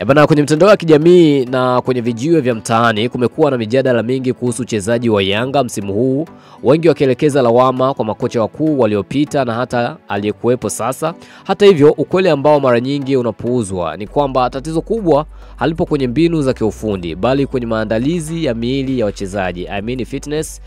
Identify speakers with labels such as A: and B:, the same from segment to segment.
A: Bana, kwenye mtandao wa kijamii na kwenye vijiwe vya mtaani kumekuwa na mijadala mingi kuhusu uchezaji wa Yanga msimu huu, wengi wakielekeza lawama kwa makocha wakuu waliopita na hata aliyekuwepo sasa. Hata hivyo, ukweli ambao mara nyingi unapuuzwa ni kwamba tatizo kubwa halipo kwenye mbinu za kiufundi, bali kwenye maandalizi ya miili ya wachezaji, fitness.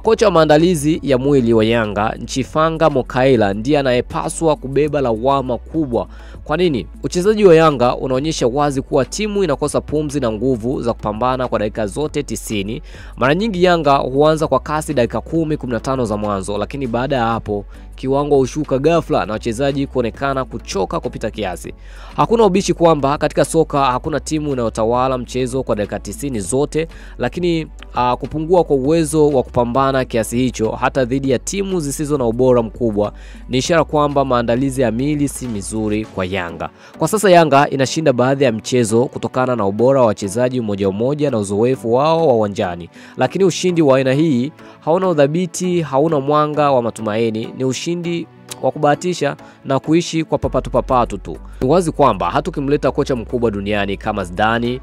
A: Kocha wa maandalizi ya mwili wa Yanga, Nchifanga Mokaila, ndiye anayepaswa kubeba lawama kubwa. Kwa nini? Uchezaji wa Yanga unaonyesha wazi kuwa timu inakosa pumzi na nguvu za kupambana kwa dakika zote 90. Mara nyingi Yanga huanza kwa kasi dakika 10-15 za mwanzo, lakini baada ya hapo kiwango hushuka ghafla na wachezaji kuonekana kuchoka kupita kiasi. Hakuna ubishi kwamba katika soka hakuna timu inayotawala mchezo kwa dakika 90 zote, lakini kupungua kwa uwezo wa kupambana kiasi hicho hata dhidi ya timu zisizo na ubora mkubwa ni ishara kwamba maandalizi ya miili si mizuri kwa Yanga. Kwa sasa Yanga inashinda baadhi ya mchezo kutokana na ubora wa wachezaji mmoja na uzoefu wao wa uwanjani, lakini ushindi wa aina hii hauna udhabiti, hauna mwanga wa matumaini, ni ushindi wa kubahatisha na kuishi kwa papatu tu. Ni wazi kwamba hata ukimleta kocha mkubwa duniani kama Zidane,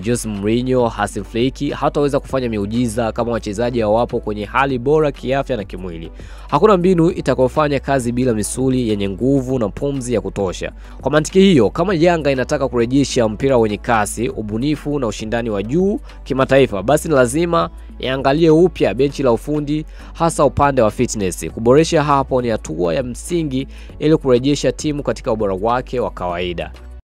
A: Jose Mourinho, Hansi Flick, hataweza kufanya miujiza kama wachezaji hawapo kwenye hali bora kiafya na kimwili. Hakuna mbinu itakayofanya kazi bila misuli yenye nguvu na pumzi ya kutosha. Kwa mantiki hiyo, kama Yanga inataka kurejesha mpira wenye kasi, ubunifu na ushindani wa juu kimataifa, basi ni lazima iangalie upya benchi la ufundi, hasa upande wa fitness. Kuboresha hapo ni hatua ya msingi ili kurejesha timu katika ubora wake wa kawaida.